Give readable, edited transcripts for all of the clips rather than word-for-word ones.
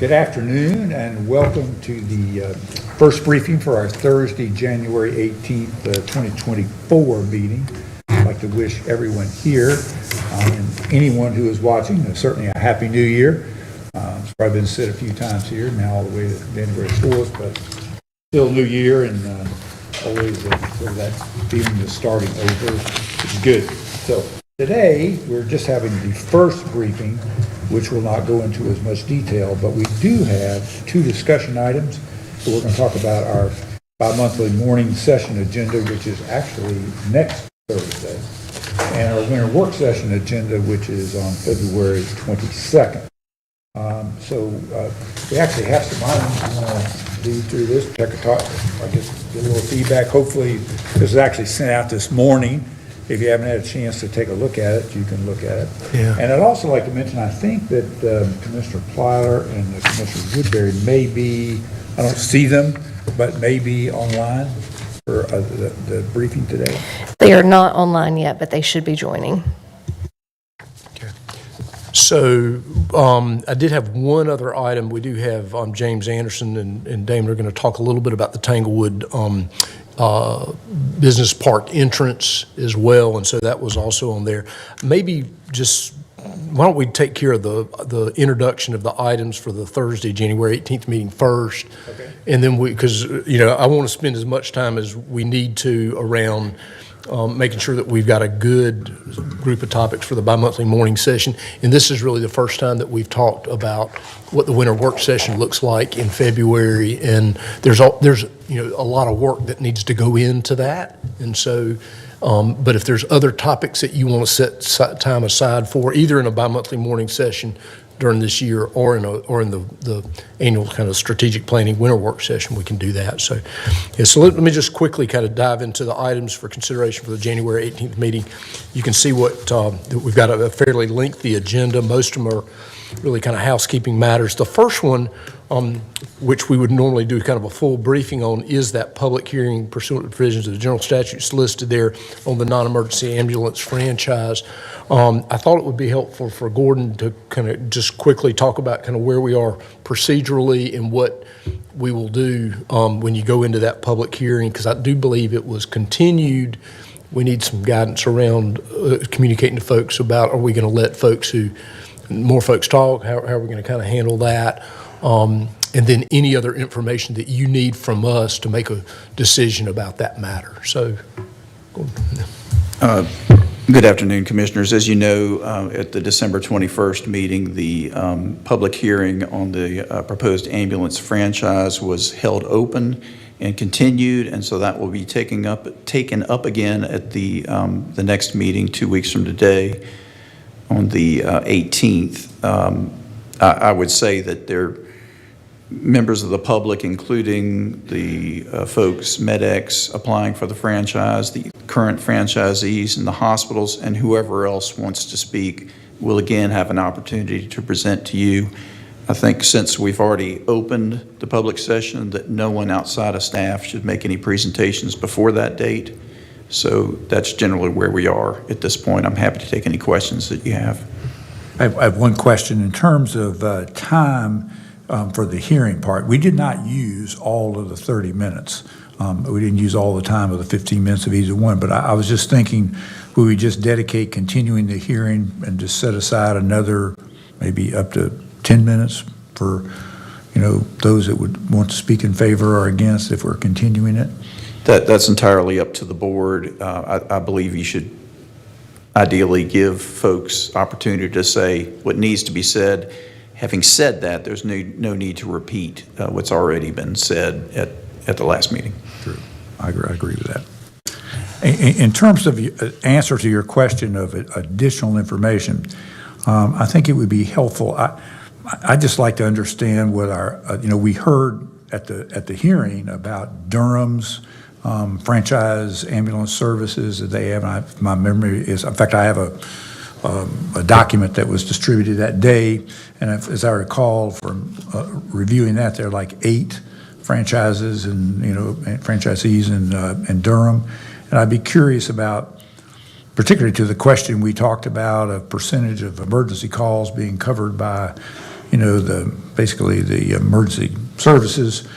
Good afternoon and welcome to the first briefing for our Thursday, January 18th, 2024 meeting. I'd like to wish everyone here and anyone who is watching certainly a Happy New Year. It's probably been said a few times here, now all the way to January 4th, but still New Year and always that feeling of starting over is good. So today, we're just having the first briefing, which will not go into as much detail, but we do have two discussion items. So we're going to talk about our bi-monthly morning session agenda, which is actually next Thursday, and our winter work session agenda, which is on February 22nd. We actually have some items we want to do through this, I guess, get a little feedback. Hopefully, this was actually sent out this morning. If you haven't had a chance to take a look at it, you can look at it. Yeah. And I'd also like to mention, I think that Commissioner Plyler and Commissioner Woodbury may be, I don't see them, but may be online for the briefing today. They are not online yet, but they should be joining. So I did have one other item. We do have James Anderson and Damon are going to talk a little bit about the Tanglewood Business Park entrance as well, and so that was also on there. Maybe just, why don't we take care of the introduction of the items for the Thursday, January 18th meeting first? Okay. And then because, I want to spend as much time as we need to around making sure that we've got a good group of topics for the bi-monthly morning session. And this is really the first time that we've talked about what the winter work session looks like in February. And there's a lot of work that needs to go into that. And so, but if there's other topics that you want to set time aside for, either in a bi-monthly morning session during this year or in the annual kind of strategic planning winter work session, we can do that. So, so let me just quickly kind of dive into the items for consideration for the January 18th meeting. You can see what we've got a fairly lengthy agenda. Most of them are really kind of housekeeping matters. The first one, which we would normally do kind of a full briefing on, is that public hearing pursuant to provisions of the general statutes listed there on the non-emergency ambulance franchise. I thought it would be helpful for Gordon to kind of just quickly talk about kind of where we are procedurally and what we will do when you go into that public hearing, because I do believe it was continued. We need some guidance around communicating to folks about, are we going to let more folks talk? How are we going to kind of handle that? And then any other information that you need from us to make a decision about that matter. So, good afternoon, Commissioners. As you know, at the December 21st meeting, the public hearing on the proposed ambulance franchise was held open and continued, and so that will be taken up again at the next meeting 2 weeks from today on the 18th. I would say that members of the public, including the folks, MedX, applying for the franchise, the current franchisees and the hospitals, and whoever else wants to speak, will again have an opportunity to present to you. I think since we've already opened the public session, that no one outside of staff should make any presentations before that date. So that's generally where we are at this point. I'm happy to take any questions that you have. I have one question. In terms of time for the hearing part, we did not use all of the 30 minutes. We didn't use all the time of the 15 minutes of either one, but I was just thinking, would we just dedicate continuing the hearing and just set aside another maybe up to 10 minutes for, those that would want to speak in favor or against if we're continuing it? That's entirely up to the board. I believe you should ideally give folks opportunity to say what needs to be said. Having said that, there's no need to repeat what's already been said at the last meeting. True. I agree with that. In terms of the answer to your question of additional information, I think it would be helpful. I'd just like to understand what we heard at the hearing about Durham's franchise ambulance services that they have. My memory is, in fact, I have a document that was distributed that day, and as I recall from reviewing that, there are like 8 franchises and franchisees in Durham, and I'd be curious about, particularly to the question we talked about, a percentage of emergency calls being covered by basically the emergency services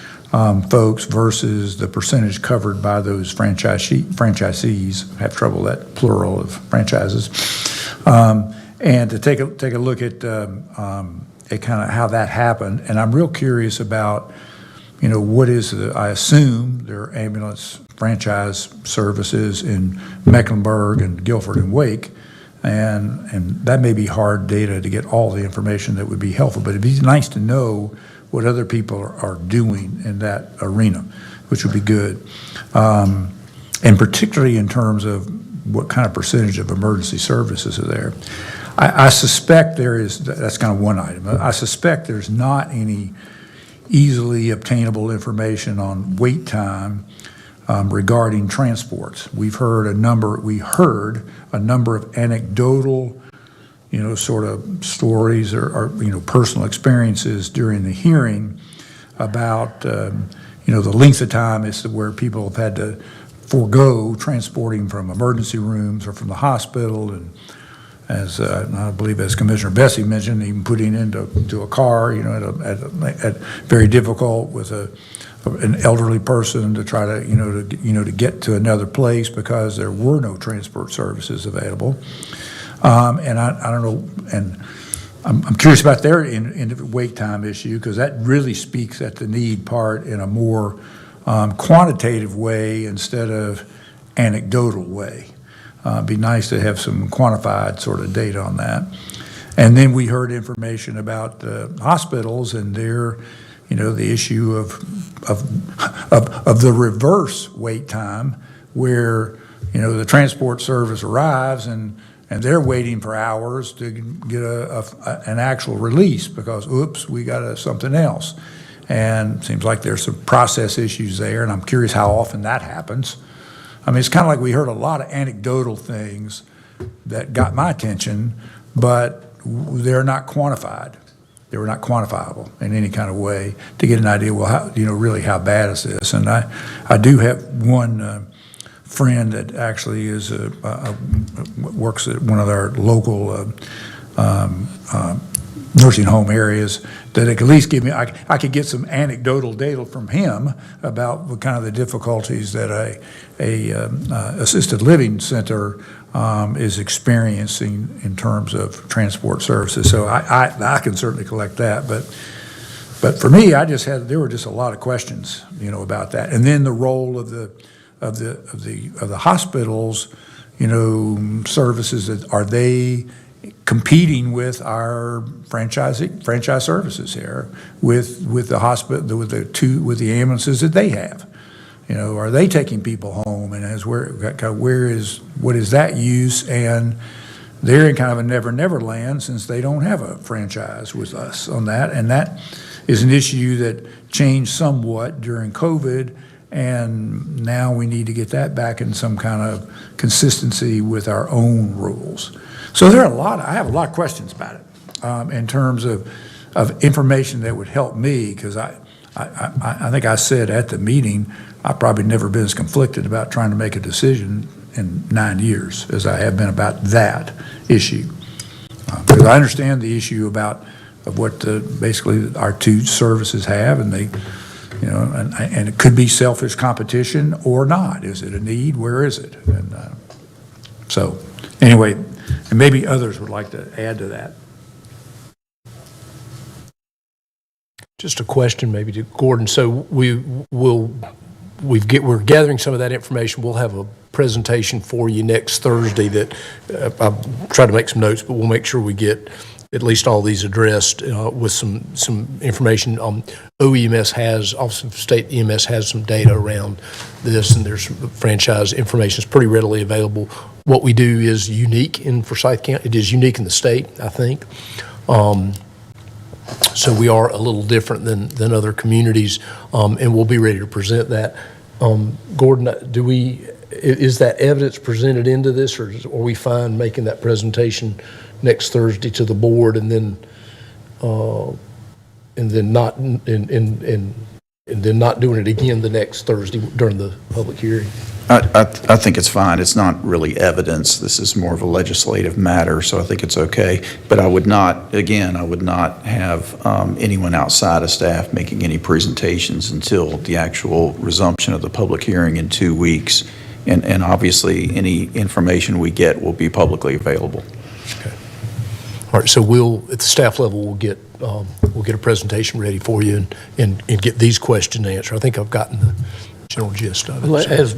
folks versus the percentage covered by those franchisees. I have trouble with that plural of franchises. And to take a look at kind of how that happened. And I'm real curious about, what is I assume there are ambulance franchise services in Mecklenburg and Guilford and Wake. And that may be hard data to get all the information that would be helpful, but it'd be nice to know what other people are doing in that arena, which would be good. And particularly in terms of what kind of percentage of emergency services are there. I suspect that's kind of one item. I suspect there's not any easily obtainable information on wait time regarding transports. We heard a number of anecdotal, sort of stories or personal experiences during the hearing about, the length of time as to where people have had to forego transporting from emergency rooms or from the hospital, and as I believe as Commissioner Bessie mentioned, even putting into a car, at very difficult with an elderly person to try to get to another place because there were no transport services available. And I don't know, and I'm curious about their wait time issue, because that really speaks at the need part in a more quantitative way instead of anecdotal way. It'd be nice to have some quantified sort of data on that. And then we heard information about hospitals and their, the issue of the reverse wait time, where, the transport service arrives and they're waiting for hours to get an actual release because, oops, we got something else. And it seems like there's some process issues there, and I'm curious how often that happens. I mean, it's kind of like we heard a lot of anecdotal things that got my attention, but they're not quantified. They were not quantifiable in any kind of way to get an idea, well, how, really how bad is this? And I do have one friend that actually is works at one of our local nursing home areas that it could at least give me, I could get some anecdotal data from him about what kind of the difficulties that a assisted living center is experiencing in terms of transport services. So I can certainly collect that, but for me, there were just a lot of questions, about that. And then the role of the hospitals, services, are they competing with our franchise services here, with the hospital, with the ambulances that they have? Are they taking people home, and what is that use? And they're in kind of a never land since they don't have a franchise with us on that, and that is an issue that changed somewhat during COVID, and now we need to get that back in some kind of consistency with our own rules. So I have a lot of questions about it in terms of information that would help me, because I think I said at the meeting, I've probably never been as conflicted about trying to make a decision in 9 years as I have been about that issue. Because I understand the issue of what basically our two services have, and they, and it could be selfish competition or not. Is it a need? Where is it? And so anyway, and maybe others would like to add to that. Just a question maybe to Gordon. So we're gathering some of that information. We'll have a presentation for you next Thursday that I'll try to make some notes, but we'll make sure we get at least all these addressed with some information. OEMS Office of State EMS has some data around this, and there's some franchise information. It's pretty readily available. What we do is unique in Forsyth County. It is unique in the state, I think. So we are a little different than other communities, and we'll be ready to present that. Gordon, is that evidence presented into this, or are we fine making that presentation next Thursday to the board, and then not and then not doing it again the next Thursday during the public hearing? I think it's fine. It's not really evidence. This is more of a legislative matter, so I think it's okay. But I would not, again, I would not have anyone outside of staff making any presentations until the actual resumption of the public hearing in 2 weeks. And obviously, any information we get will be publicly available. All right, so we'll, at the staff level, we'll get a presentation ready for you and get these questions answered. I think I've gotten the general gist of it. Well, So- as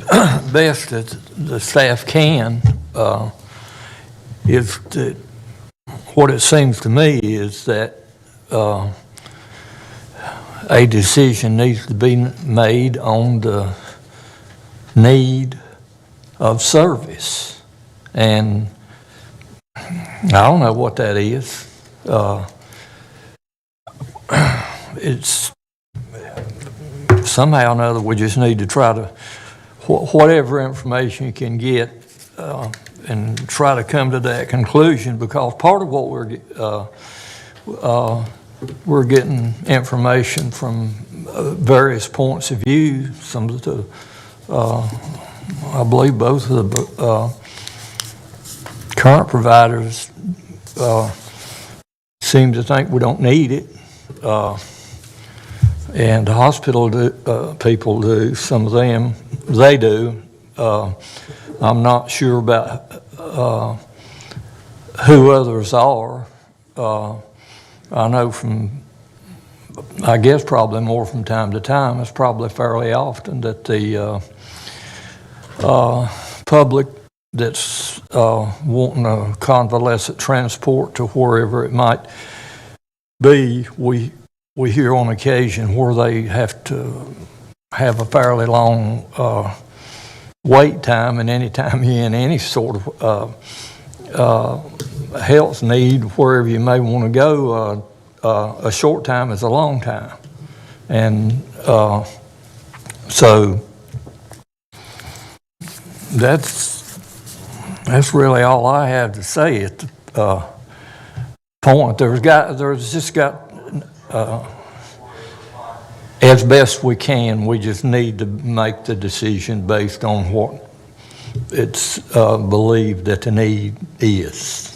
best as the staff can, is that, what it seems to me is that a decision needs to be made on the need of service. And I don't know what that is. It's somehow or another, we just need to try to, whatever information you can get, and try to come to that conclusion, because part of what we're getting information from various points of view. Some of the, I believe both of the current providers seem to think we don't need it. And the hospital people do, some of them, they do. I'm not sure about who others are. I know from, I guess probably more from time to time, it's probably fairly often that the public that's wanting a convalescent transport to wherever it might be, we hear on occasion where they have to have a fairly long wait time, and any time you're in any sort of health need, wherever you may want to go, a short time is a long time. And so that's really all I have to say at the point. There's just got as best we can, we just need to make the decision based on what it's believed that the need is.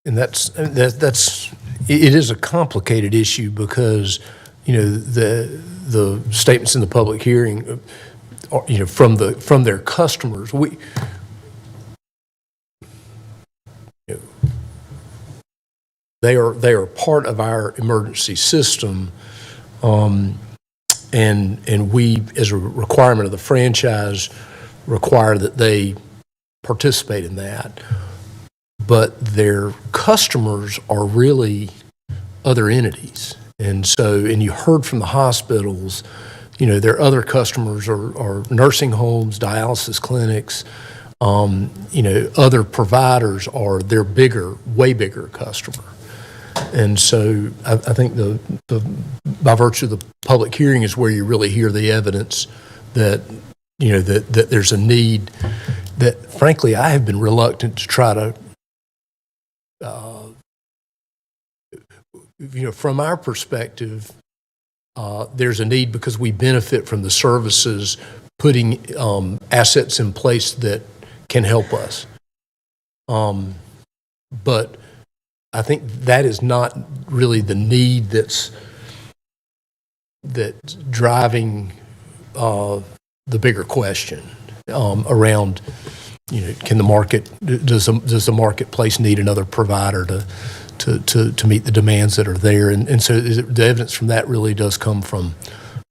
And it is a complicated issue because, the statements in the public hearing, are, from their customers, they are part of our emergency system, and we, as a requirement of the franchise, require that they participate in that. But their customers are really other entities. And so, and you heard from the hospitals, their other customers are nursing homes, dialysis clinics, other providers are their bigger, way bigger customer. And so I think by virtue of the public hearing is where you really hear the evidence that, that there's a need that, frankly, I have been reluctant to try to, from our perspective, there's a need because we benefit from the services, putting assets in place that can help us. But I think that is not really the need that's driving the bigger question around, can the market, does the marketplace need another provider to meet the demands that are there? And so the evidence from that really does come from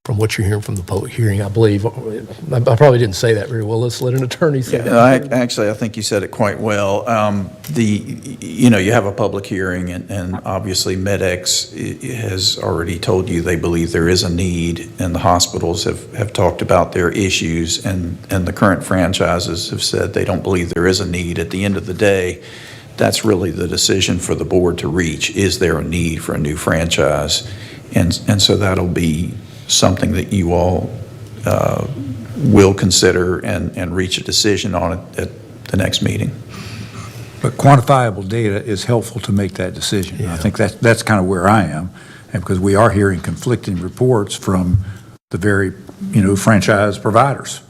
what you're hearing from the public hearing, I believe. I probably didn't say that very well. Let's let an attorney say that. Actually, I think you said it quite well. You have a public hearing, and obviously MedX has already told you they believe there is a need, and the hospitals have talked about their issues, and the current franchises have said they don't believe there is a need. At the end of the day, that's really the decision for the board to reach. Is there a need for a new franchise? And so that'll be something that you all will consider and reach a decision on it at the next meeting. But quantifiable data is helpful to make that decision. Yeah. I think that's kind of where I am. And because we are hearing conflicting reports from the very, franchise providers,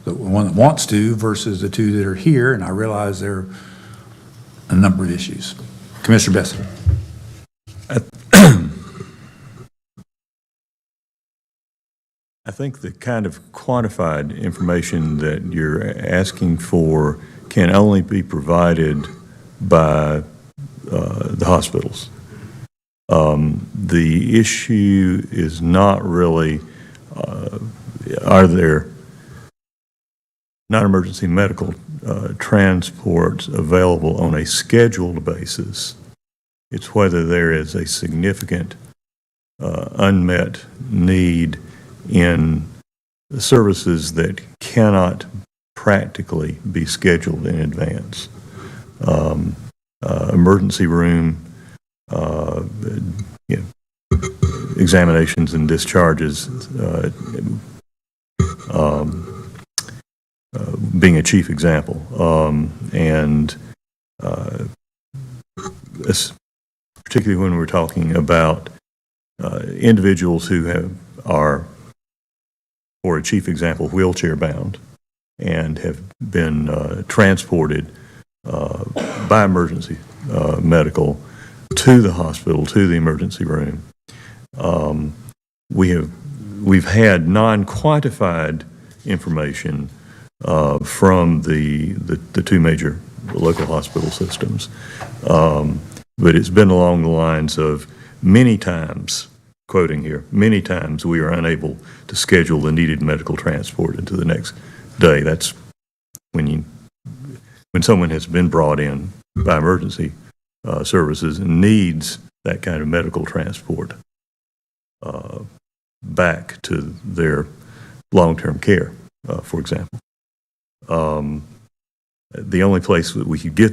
the one that wants to versus the two that are here, and I realize there are a number of issues. Commissioner Besson. I think the kind of quantified information that you're asking for can only be provided by the hospitals. The issue is not really, are there non-emergency medical transports available on a scheduled basis. It's whether there is a significant unmet need in services that cannot practically be scheduled in advance. Emergency room examinations and discharges being a chief example. Particularly when we're talking about individuals who are, for a chief example, wheelchair bound and have been transported by emergency medical to the hospital, to the emergency room. We've had non-quantified information from the two major local hospital systems, but it's been along the lines of many times, quoting here, many times we are unable to schedule the needed medical transport into the next day. That's when someone has been brought in by emergency services and needs that kind of medical transport back to their long-term care, for example. The only place that we could get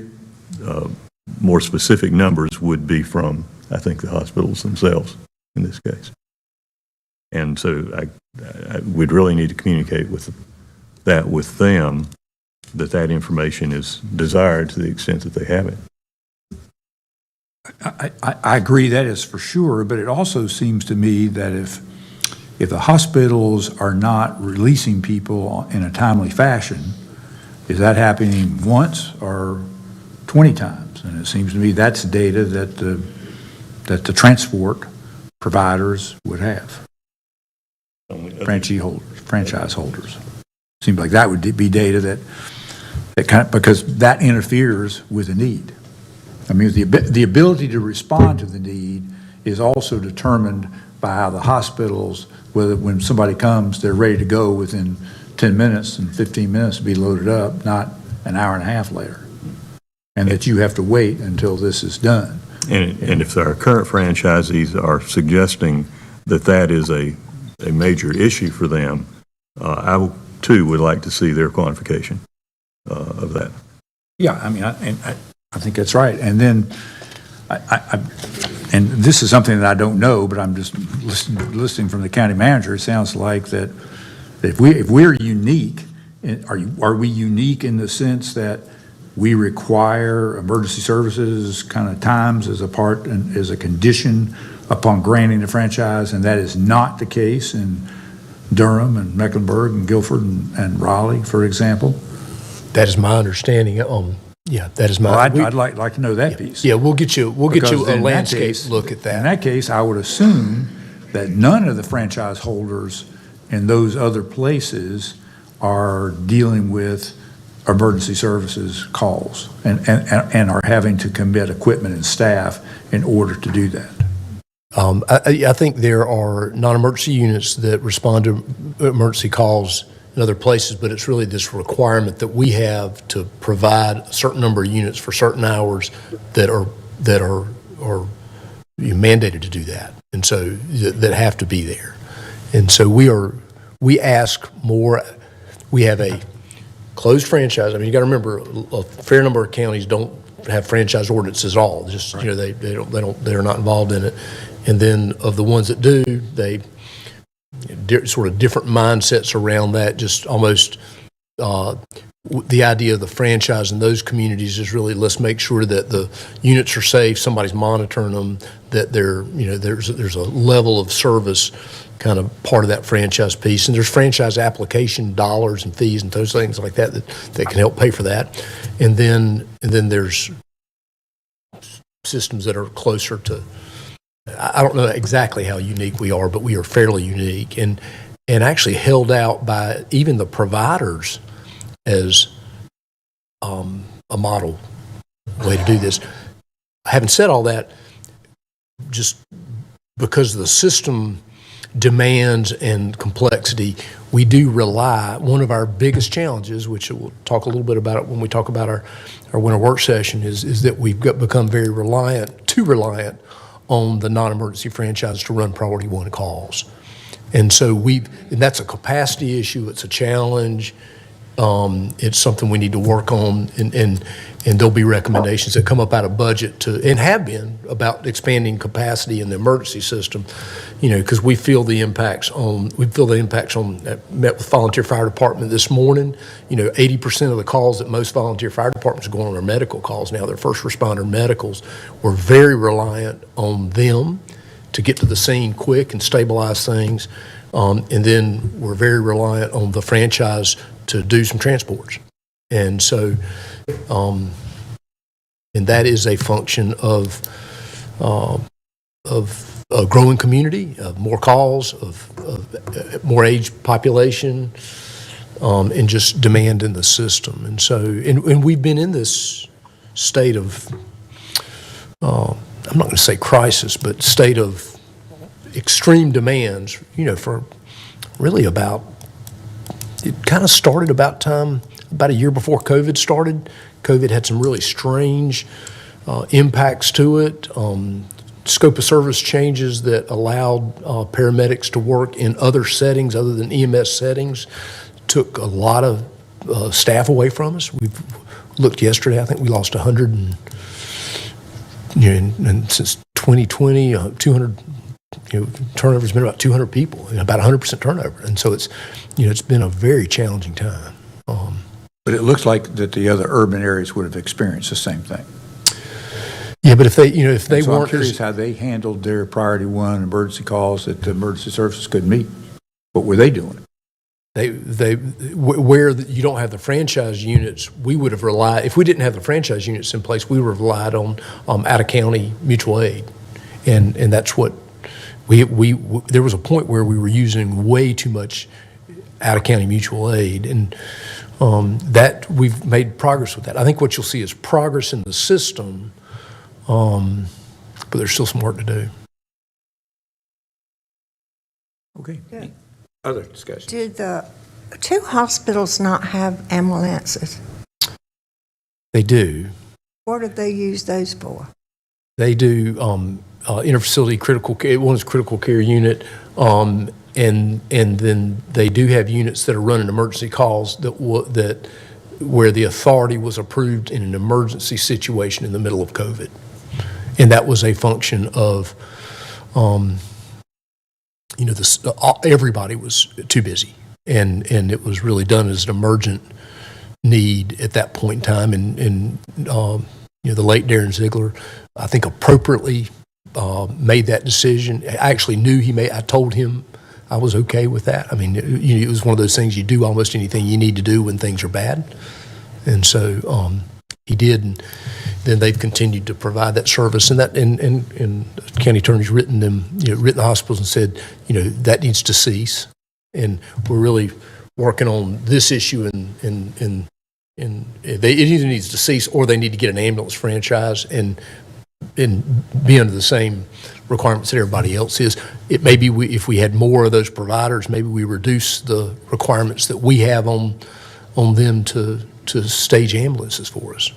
more specific numbers would be from, I think, the hospitals themselves in this case. And so we'd really need to communicate with them, that information is desired to the extent that they have it. I agree, that is for sure, but it also seems to me that if the hospitals are not releasing people in a timely fashion, is that happening once or 20 times? And it seems to me that's data that the transport providers would have, franchise holders. Seems like that would be data that kind of, because that interferes with the need. I mean, the ability to respond to the need is also determined by how the hospitals, whether when somebody comes, they're ready to go within 10 minutes and 15 minutes to be loaded up, not an hour and a half later. And that you have to wait until this is done. And if our current franchisees are suggesting that is a major issue for them, I too would like to see their quantification of that. Yeah, I mean, I think that's right. And then, and this is something that I don't know, but I'm just listening from the county manager. It sounds like that if we're unique, are we unique in the sense that we require emergency services kind of times as a part and as a condition upon granting the franchise, and that is not the case in Durham and Mecklenburg and Guilford and Raleigh, for example? That is my understanding. Yeah, that is my. Well, I'd like to know that piece. Yeah, we'll get you Because a in that landscape case- look at In that. that case, I would assume that none of the franchise holders in those other places are dealing with emergency services calls and are having to commit equipment and staff in order to do that. I think there are non-emergency units that respond to emergency calls in other places, but it's really this requirement that we have to provide a certain number of units for certain hours that are mandated to do that, and so that have to be there. And so we ask more. We have a closed franchise. I mean, you got to remember, a fair number of counties don't have franchise ordinances at all. Just right. They're not involved in it. And then of the ones that do, they sort of different mindsets around that. Just almost the idea of the franchise in those communities is really, let's make sure that the units are safe, somebody's monitoring them, that there's a level of service kind of part of that franchise piece. And there's franchise application dollars and fees and those things like that that can help pay for that. And then there's systems that are closer to, I don't know exactly how unique we are, but we are fairly unique and actually held out by even the providers as a model way to do this. Having said all that, just because of the system demands and complexity, we do rely, one of our biggest challenges, which we'll talk a little bit about it when we talk about our winter work session, is that we've become very too reliant on the non-emergency franchise to run priority one calls. And so and that's a capacity issue, it's a challenge, it's something we need to work on, and there'll be recommendations that come up out of budget and have been about expanding capacity in the emergency system, because we feel the impacts on, I met with volunteer fire department this morning, 80% of the calls that most volunteer fire departments are going on are medical calls now, they're first responder medicals. We're very reliant on them to get to the scene quick and stabilize things. And then we're very reliant on the franchise to do some transports. And so, and that is a function of a growing community, of more calls, of more aged population, and just demand in the system. And so, and we've been in this state of, I'm not going to say crisis, but state of extreme demands, for really it kind of started about a year before COVID started. COVID had some really strange impacts to it, scope of service changes that allowed paramedics to work in other settings other than EMS settings, took a lot of staff away from us. We've looked yesterday, I think we lost 100 and since 2020, 200, turnover's been about 200 people, and about 100% turnover. And so it's, it's been a very challenging time. But it looks like that the other urban areas would have experienced the same thing. Yeah, but if they So I'm weren't, curious how they handled their priority one emergency calls that the emergency services couldn't meet. What were they doing? where you don't have the franchise units, we would have relied, if we didn't have the franchise units in place, we would have relied on out-of-county mutual aid. And that's what, there was a point where we were using way too much out-of-county mutual aid, and that we've made progress with that. I think what you'll see is progress in the system, but there's still some work to do. Okay. Other discussion? Do the two hospitals not have ambulances? They do. What do they use those for? They do interfacility critical care. One is critical care unit, and then they do have units that are running emergency calls that where the authority was approved in an emergency situation in the middle of COVID, and that was a function of everybody was too busy, and it was really done as an emergent need at that point in time, and the late Darren Ziegler, I think, appropriately made that decision. I actually knew I told him I was okay with that. I mean, it was one of those things you do almost anything you need to do when things are bad, and so he did, and then they've continued to provide that service, and the county attorney's written the hospitals and said, that needs to cease, and we're really working on this issue, and it either needs to cease or they need to get an ambulance franchise and be under the same requirements that everybody else is. It may be if we had more of those providers, maybe we reduce the requirements that we have on them to stage ambulances for us.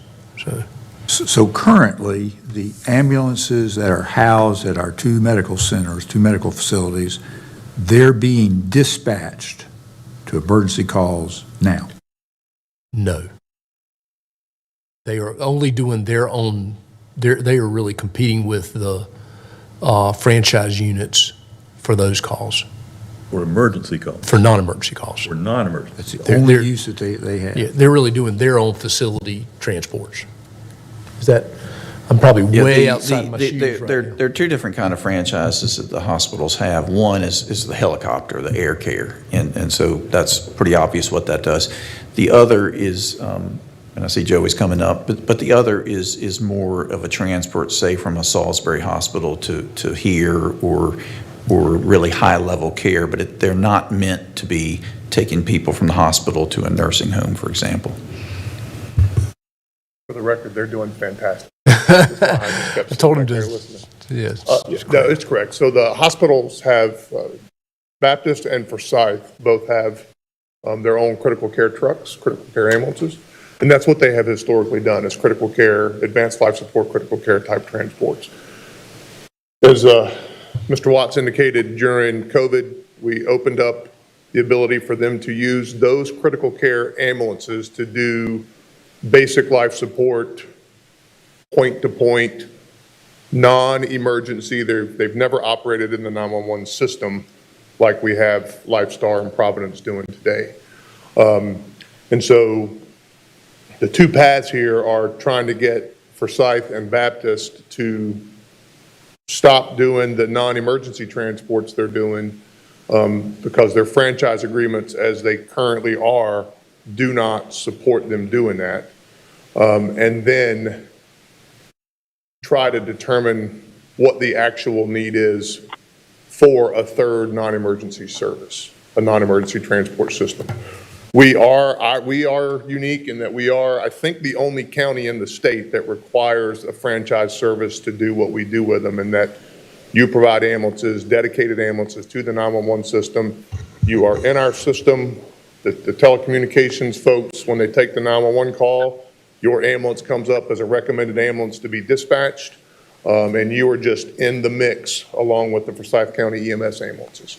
So currently, the ambulances that are housed at our two medical centers, two medical facilities, they're being dispatched to emergency calls now? No. They are only doing their own, they are really competing with the franchise units for those calls. For emergency calls, for non-emergency calls. for non-emergency. That's the They're- only they're- use that they have. Yeah, they're really doing their own facility transports. Is that, I'm probably Yeah, way outside my shoes right There now. are two different kind of franchises that the hospitals have. One is the helicopter, the air care, and so that's pretty obvious what that does. The other is, and I see Joey's coming up, but the other is more of a transport, say, from a Salisbury hospital to here, or really high-level care, but they're not meant to be taking people from the hospital to a nursing home, for example. For the record, they're doing fantastic. That's why I just kept I told him sitting back to, there listening. yes. No, it's correct. So the hospitals have, Baptist and Forsyth both have their own critical care trucks, critical care ambulances. And that's what they have historically done, is critical care, advanced life support, critical care type transports. As Mr. Watts indicated, during COVID, we opened up the ability for them to use those critical care ambulances to do basic life support, point-to-point, non-emergency. They've never operated in the 911 system like we have Lifestar and Providence doing today. And so the two paths here are trying to get Forsyth and Baptist to stop doing the non-emergency transports they're doing because their franchise agreements as they currently are do not support them doing that. And then try to determine what the actual need is for a third non-emergency service, a non-emergency transport system. We are unique in that we are, I think, the only county in the state that requires a franchise service to do what we do with them, and that you provide ambulances, dedicated ambulances to the 911 system. You are in our system. The telecommunications folks, when they take the 911 call, your ambulance comes up as a recommended ambulance to be dispatched, and you are just in the mix along with the Forsyth County EMS ambulances.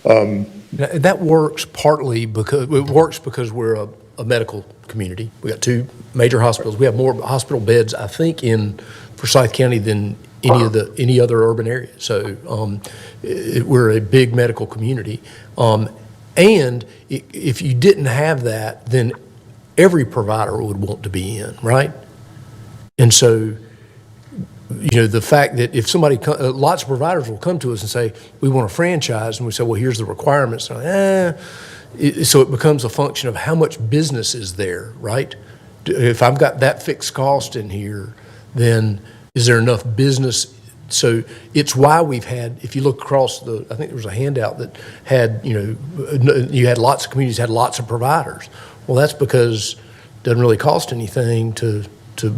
That works partly because, it works because we're a medical community. We got two major hospitals. We have more hospital beds, I think, in Forsyth County than any other urban area. So we're a big medical community. And if you didn't have that, then every provider would want to be in, right? And so, you know, the fact that if somebody, lots of providers will come to us and say, we want a franchise, and we say, well, here's the requirements. So it becomes a function of how much business is there, right? If I've got that fixed cost in here, then is there enough business? So it's why we've had, if you look across I think there was a handout that had, you had lots of communities, had lots of providers. Well, that's because it doesn't really cost anything to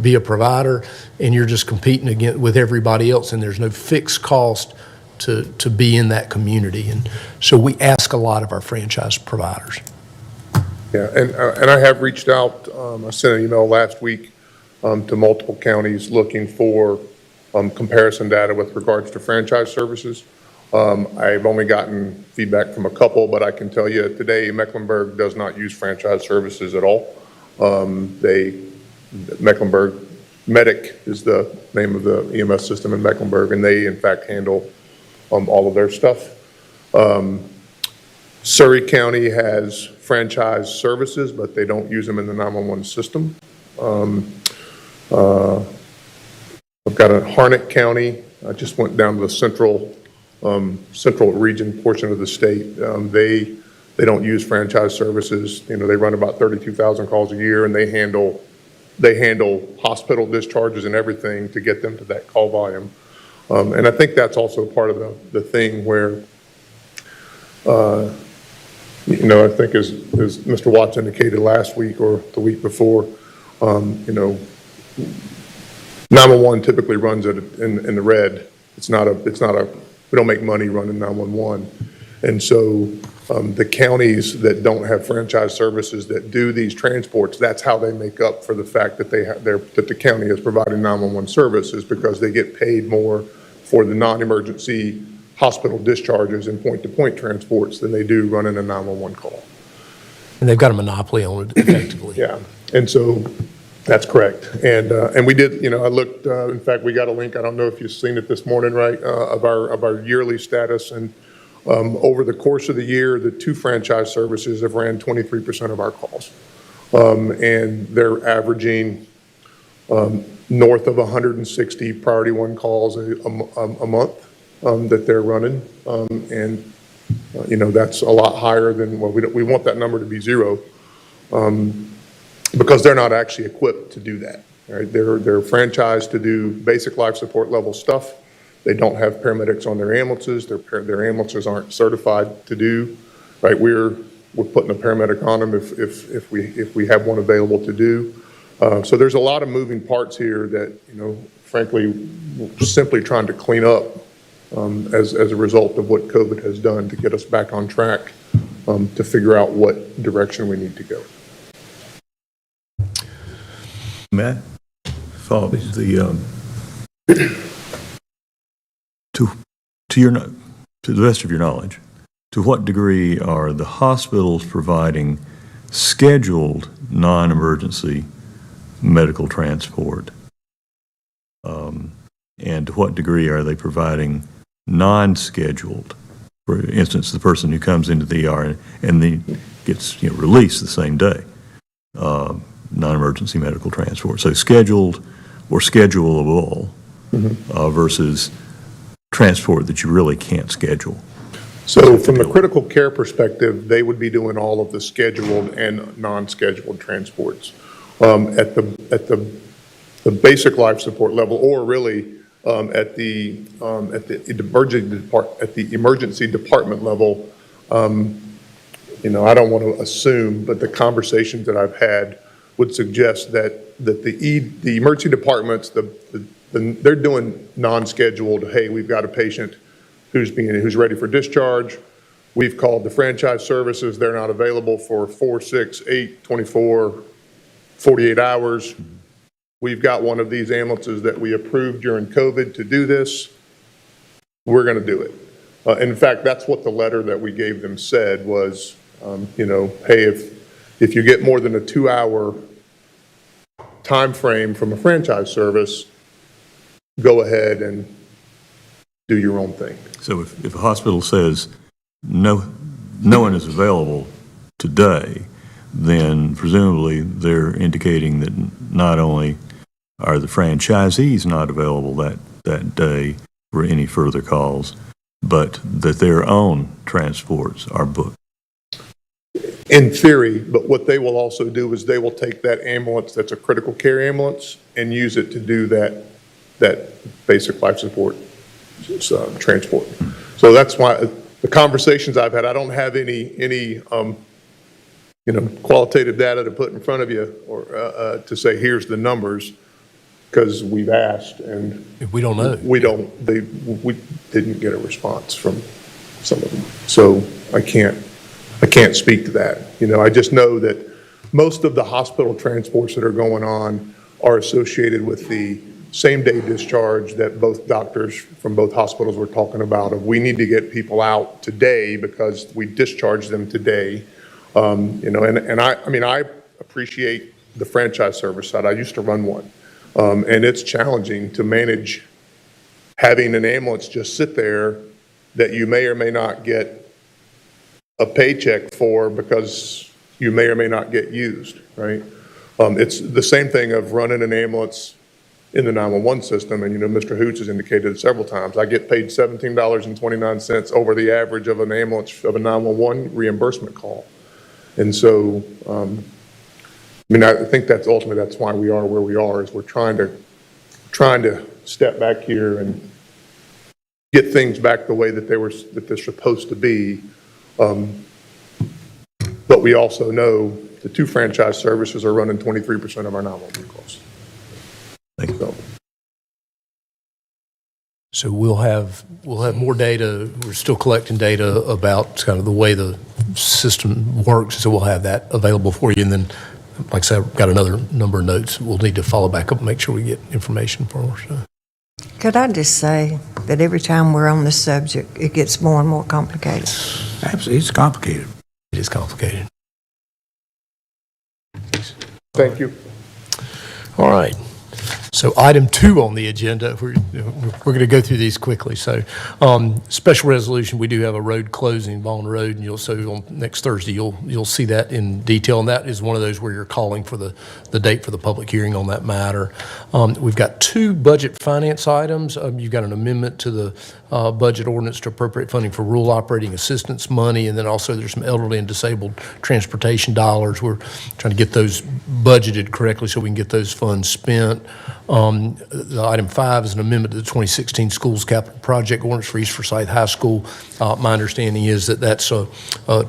be a provider, and you're just competing with everybody else, and there's no fixed cost to be in that community. And so we ask a lot of our franchise providers. Yeah, and I have reached out, I sent an email last week to multiple counties looking for comparison data with regards to franchise services. I've only gotten feedback from a couple, but I can tell you today Mecklenburg does not use franchise services at all. Mecklenburg Medic is the name of the EMS system in Mecklenburg, and they in fact handle all of their stuff. Surrey County has franchise services, but they don't use them in the 911 system. I've got a Harnett County. I just went down to the central region portion of the state. They don't use franchise services. They run about 32,000 calls a year, and they handle hospital discharges and everything to get them to that call volume. And I think that's also part of the thing where, I think as Mr. Watts indicated last week or the week before, 911 typically runs in the red. We don't make money running 911. And so the counties that don't have franchise services that do these transports, that's how they make up for the fact that that the county is providing 911 services, because they get paid more for the non-emergency hospital discharges and point-to-point transports than they do running a 911 call. And they've got a monopoly on it effectively. Yeah, and so that's correct. And we did, I looked, in fact, we got a link, I don't know if you've seen it this morning, right, of our yearly status. And Over the course of the year, the two franchise services have ran 23% of our calls. And they're averaging north of 160 priority one calls a month that they're running. And, that's a lot higher than, well, we want that number to be zero because they're not actually equipped to do that. Right? They're franchised to do basic life support level stuff. They don't have paramedics on their ambulances. Their ambulances aren't certified to do, right? We're putting a paramedic on them if we have one available to do. So there's a lot of moving parts here that, frankly, we're simply trying to clean up as a result of what COVID has done to get us back on track to figure out what direction we need to go. Matt, follow to the best of your knowledge, to what degree are the hospitals providing scheduled non-emergency medical transport? And to what degree are they providing non-scheduled? For instance, the person who comes into the ER and then gets released the same day, non-emergency medical transport. So scheduled or schedulable versus transport that you really can't schedule. So from the critical care perspective, they would be doing all of the scheduled and non-scheduled transports. At the basic life support level, or really at the emergency department level, I don't want to assume, but the conversations that I've had would suggest that the emergency departments, they're doing non-scheduled. Hey, we've got a patient who's ready for discharge. We've called the franchise services. They're not available for 4, 6, 8, 24, 48 hours. We've got one of these ambulances that we approved during COVID to do this. We're going to do it. In fact, that's what the letter that we gave them said was, hey, if you get more than a 2-hour time frame from a franchise service, go ahead and do your own thing. So if a hospital says no one is available today, then presumably they're indicating that not only are the franchisees not available that day for any further calls, but that their own transports are booked. In theory, but what they will also do is they will take that ambulance that's a critical care ambulance and use it to do that basic life support transport. So that's why the conversations I've had, I don't have any qualitative data to put in front of you or to say here's the numbers, because we've asked and We don't know. we didn't get a response from some of them. So I can't speak to that. I just know that most of the hospital transports that are going on are associated with the same-day discharge that both doctors from both hospitals were talking about. Of we need to get people out today because we discharged them today. And I appreciate the franchise service side. I used to run one, and it's challenging to manage having an ambulance just sit there that you may or may not get a paycheck for because you may or may not get used, right? It's the same thing of running an ambulance in the 911 system, and Mr. Hoots has indicated it several times. I get paid $17.29 over the average of an ambulance of a 911 reimbursement call. And so, I think that's ultimately that's why we are where we are, is we're trying to step back here and get things back the way that they're supposed to be. But we also know the two franchise services are running 23% of our 911 calls. Thank you. So we'll have more data. We're still collecting data about kind of the way the system works, so we'll have that available for you. And then, like I said, I've got another number of notes we'll need to follow back up and make sure we get information for. So. Could I just say that every time we're on this subject, it gets more and more complicated? Absolutely, it's complicated. It is complicated. Thank you. All right. So item 2 on the agenda, we're going to go through these quickly. So special resolution, we do have a road closing, Vaughn Road, and on next Thursday, you'll see that in detail. And that is one of those where you're calling for the date for the public hearing on that matter. We've got 2 budget finance items. You've got an amendment to the budget ordinance to appropriate funding for rural operating assistance money, and then also there's some elderly and disabled transportation dollars. We're trying to get those budgeted correctly so we can get those funds spent. Item 5 is an amendment to the 2016 Schools Capital Project Ordinance for East Forsyth High School. My understanding is that that's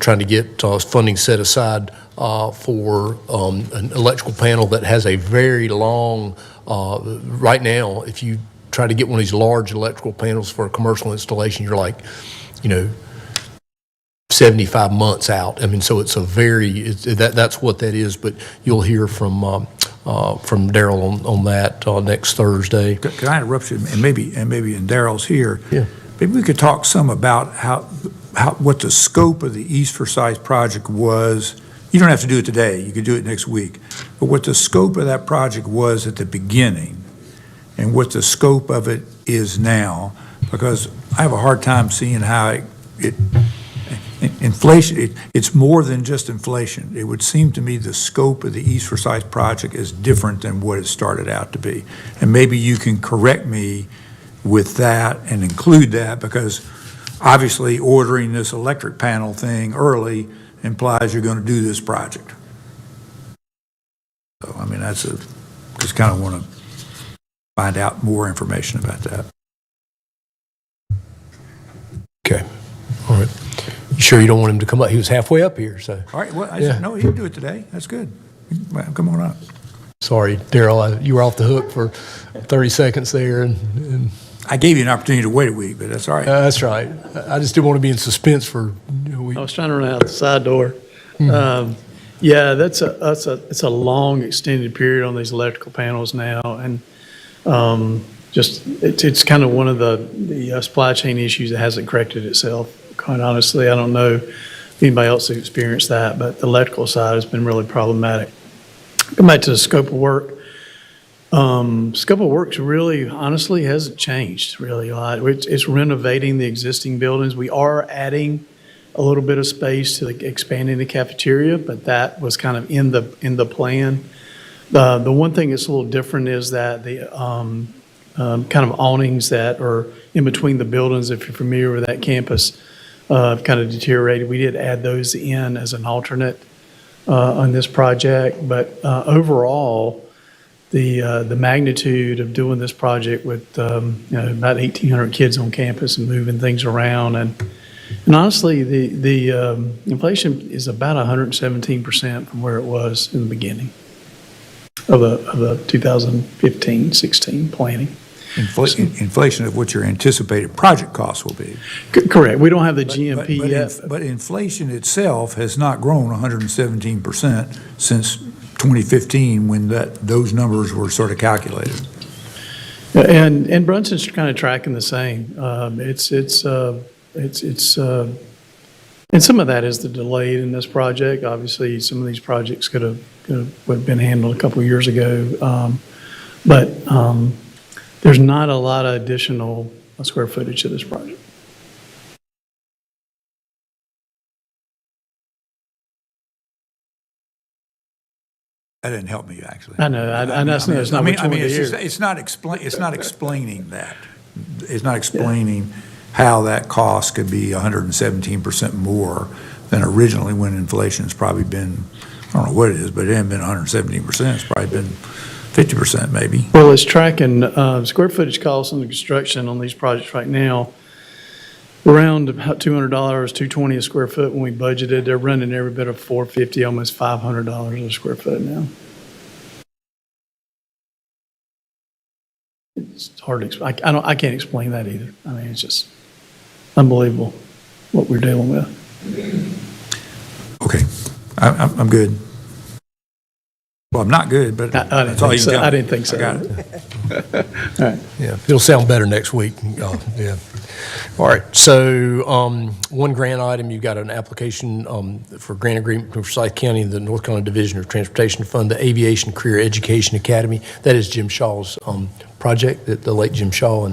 trying to get funding set aside for an electrical panel that has a very long, right now, if you try to get one of these large electrical panels for a commercial installation, you're like, 75 months out. I mean, so it's that's what that is, but you'll hear from Daryl on that next Thursday. Can I interrupt you? And maybe Darrell's here. Yeah. Maybe we could talk some about what the scope of the East Forsyth project was. You don't have to do it today. You could do it next week. But what the scope of that project was at the beginning and what the scope of it is now, because I have a hard time seeing how inflation, it's more than just inflation. It would seem to me the scope of the East Forsyth project is different than what it started out to be. And maybe you can correct me with that and include that, because obviously ordering this electric panel thing early implies you're going to do this project. So, I mean, just kind of want to find out more information about that. Okay. All right. You sure you don't want him to come up? He was halfway up here, so. All right, well, Yeah. no, you can do it today. That's good. Well, come on up. Sorry, Daryl, you were off the hook for 30 seconds there, and I gave you an opportunity to wait a week, but that's all right. that's right. I just didn't want to be in suspense for a week. I was trying to run out the side door. Yeah, it's a long extended period on these electrical panels now, and it's kind of one of the supply chain issues that hasn't corrected itself. Quite honestly, I don't know if anybody else has experienced that, but the electrical side has been really problematic. Come back to the scope of work. Scope of works really, honestly, hasn't changed really a lot. It's renovating the existing buildings. We are adding a little bit of space to expanding the cafeteria, but that was kind of in the plan. The one thing that's a little different is that the kind of awnings that are in between the buildings, if you're familiar with that campus, kind of deteriorated. We did add those in as an alternate on this project, but overall, the magnitude of doing this project with about 1,800 kids on campus and moving things around, and honestly, the inflation is about 117% from where it was in the beginning of the 2015-16 planning. Inflation of what your anticipated project costs will be. Correct. We don't have the GMP yet. But inflation itself has not grown 117% since 2015, when those numbers were sort of calculated. And Brunson's kind of tracking the same. And some of that is the delay in this project. Obviously, some of these projects would have been handled a couple of years ago. But there's not a lot of additional square footage to this project. That didn't help me, actually. I know. I know it's not much more to hear. It's not explaining that. It's not explaining how that cost could be 117% more than originally, when inflation's probably been, I don't know what it is, but it hasn't been 117%. It's probably been 50% maybe. Well, it's tracking square footage costs on the construction on these projects right now, around about $200, $220 a square foot when we budgeted. They're running every bit of $450, almost $500 a square foot now. It's hard to explain. I can't explain that either. I mean, it's just unbelievable what we're dealing with. Okay, I'm good. Well, I'm not good, but I didn't that's all you think so. can tell me. I didn't think so. I got it. Yeah, it'll sound better next week. Yeah. All right, so one grant item, you've got an application for grant agreement for Forsyth County and the North Carolina Division of Transportation to fund the Aviation Career Education Academy. That is Jim Shaw's project, that the late Jim Shaw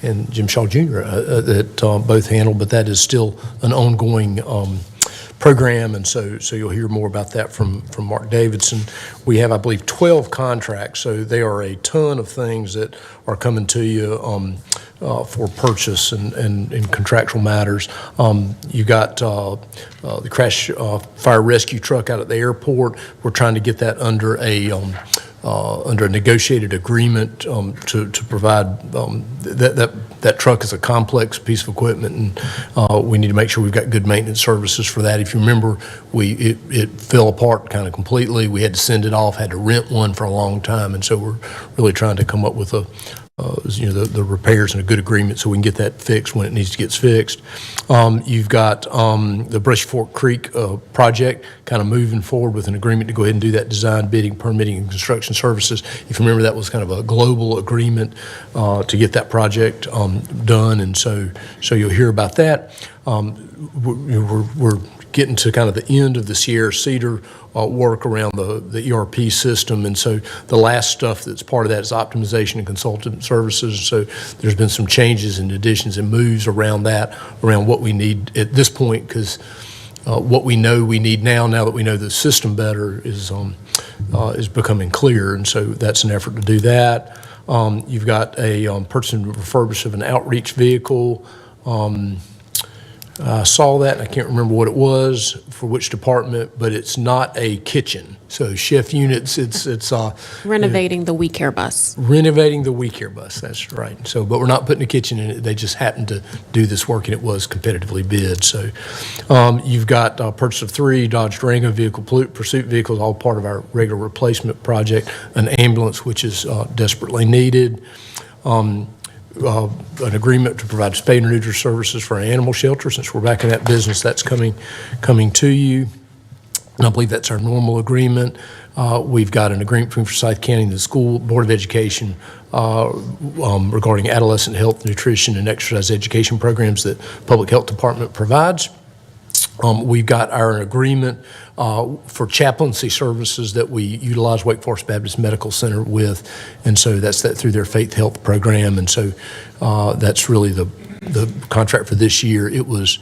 and Jim Shaw Jr. That both handled, but that is still an ongoing program, and so you'll hear more about that from Mark Davidson. We have, I believe, 12 contracts, so there are a ton of things that are coming to you for purchase and contractual matters. You got the crash fire rescue truck out at the airport. We're trying to get that under a negotiated agreement to provide that truck is a complex piece of equipment, and we need to make sure we've got good maintenance services for that. If you remember, it fell apart kind of completely. We had to send it off, had to rent one for a long time, and so we're really trying to come up with the repairs and a good agreement so we can get that fixed when it needs to get fixed. You've got the Brushy Fork Creek project kind of moving forward with an agreement to go ahead and do that design, bidding, permitting, and construction services. If you remember, that was kind of a global agreement to get that project done, and so you'll hear about that. We're getting to kind of the end of the Sierra Cedar work around the ERP system, and so the last stuff that's part of that is optimization and consultant services. So there's been some changes and additions and moves around that, around what we need at this point, because what we know we need now that we know the system better, is becoming clear, and so that's an effort to do that. You've got a purchase and refurbish of an outreach vehicle. I saw that, and I can't remember what it was, for which department, but it's not a kitchen. So chef units, it's Renovating the We Care bus. renovating the We Care bus, that's right. So, but we're not putting a kitchen in it, they just happened to do this work, and it was competitively bid. So you've got purchase of 3 Dodge Durango vehicle, pursuit vehicles, all part of our regular replacement project, an ambulance, which is desperately needed, an agreement to provide spay and neuter services for an animal shelter. Since we're back in that business, that's coming to you. And I believe that's our normal agreement. We've got an agreement between Forsyth County and the School Board of Education regarding adolescent health, nutrition, and exercise education programs that Public Health Department provides. We've got our agreement for chaplaincy services that we utilize Wake Forest Baptist Medical Center with, and so that's that through their Faith Health program, and so that's really the contract for this year. It was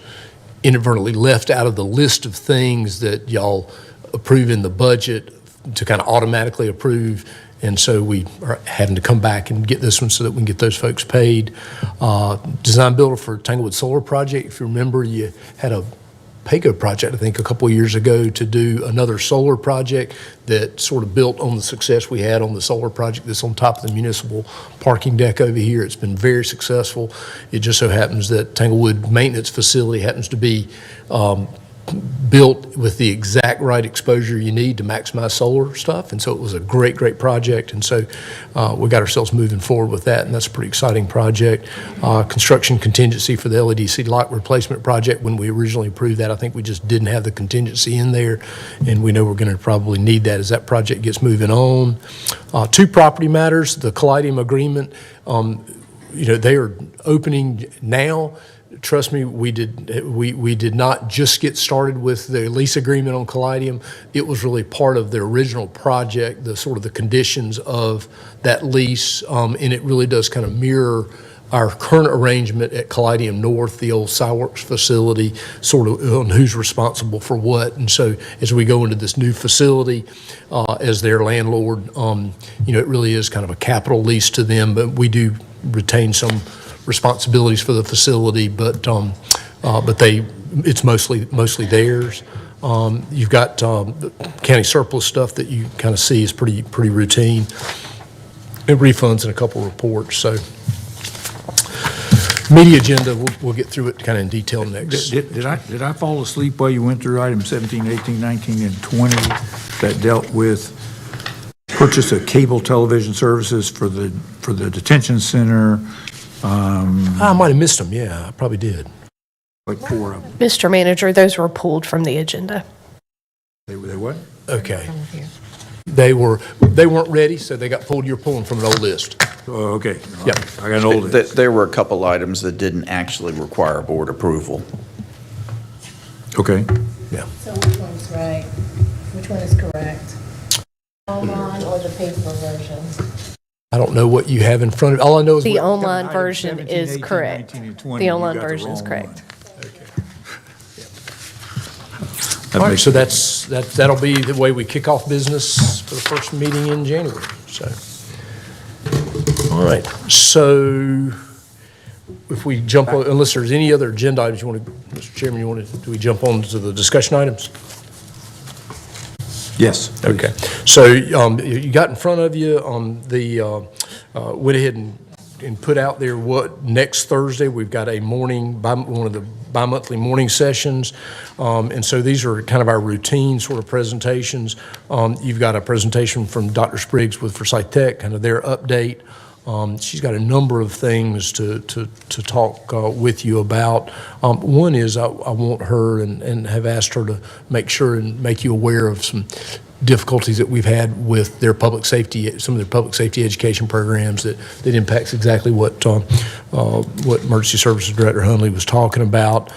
inadvertently left out of the list of things that y'all approve in the budget to kind of automatically approve, and so we are having to come back and get this one so that we can get those folks paid. Design builder for Tanglewood Solar Project. If you remember, you had a PACO project, I think, a couple of years ago to do another solar project that sort of built on the success we had on the solar project that's on top of the municipal parking deck over here. It's been very successful. It just so happens that Tanglewood Maintenance Facility happens to be built with the exact right exposure you need to maximize solar stuff, and so it was a great project, and so we got ourselves moving forward with that, and that's a pretty exciting project. Construction contingency for the LEDC light replacement project. When we originally approved that, I think we just didn't have the contingency in there, and we know we're going to probably need that as that project gets moving on. 2 property matters, the Callidium agreement, they are opening now. Trust me, we did not just get started with the lease agreement on Callidium. It was really part of the original project, the sort of the conditions of that lease, and it really does kind of mirror our current arrangement at Callidium North, the old SciWorks facility, sort of on who's responsible for what. And so as we go into this new facility as their landlord, it really is kind of a capital lease to them, but we do retain some responsibilities for the facility, but it's mostly theirs. You've got county surplus stuff that you kind of see is pretty routine, and refunds and a couple reports. So media agenda, we'll get through it kind of in detail next. Did I fall asleep while you went through items 17, 18, 19, and 20 that dealt with purchase of cable television services for the detention center? I might have missed them. Yeah, I probably did. Like 4 of them. Mr. Manager, those were pulled from the agenda. They what? Okay. They weren't ready, so they got pulled. You're pulling from an old list. Oh, okay. Yep. I got an old list. There were a couple items that didn't actually require board approval. Okay. So which one's right? Which one is correct? Online or the paper version? I don't know what you have in front of, all I know is. The what- online Item version 17, is 18, correct. 19, and 20, The you online got the version is wrong correct. That All right, makes so that'll be the way we kick off business for the first meeting in January, so. All right, so if we jump, unless there's any other agenda items you want to, Mr. Chairman, do we jump on to the discussion items? Yes. Okay, so you got in front of you, went ahead and put out there what, next Thursday, we've got a morning, one of the bi-monthly morning sessions, and so these are kind of our routine sort of presentations. You've got a presentation from Dr. Spriggs with Forsyth Tech, kind of their update. She's got a number of things to talk with you about. One is I want her and have asked her to make sure and make you aware of some difficulties that we've had with their public safety, some of their public safety education programs that impacts exactly what Emergency Services Director Hunley was talking about.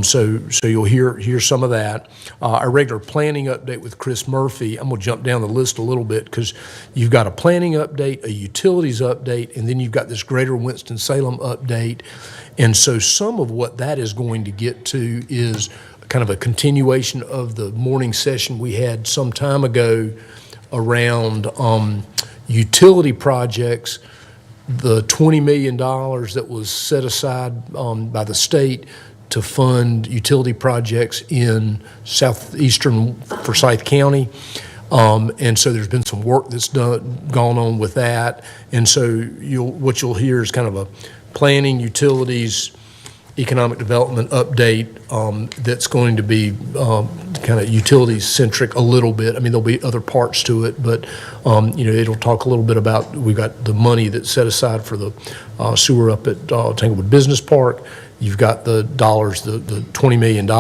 So you'll hear some of that. Our regular planning update with Chris Murphy, I'm going to jump down the list a little bit because you've got a planning update, a utilities update, and then you've got this Greater Winston-Salem update. And so some of what that is going to get to is kind of a continuation of the morning session we had some time ago around utility projects, the $20 million that was set aside by the state to fund utility projects in southeastern Forsyth County. And so there's been some work that's gone on with that. And so what you'll hear is kind of a planning, utilities, economic development update that's going to be kind of utility-centric a little bit. I mean, there'll be other parts to it, but, it'll talk a little bit about, we've got the money that's set aside for the sewer up at Tanglewood Business Park. You've got the dollars, the $20 million.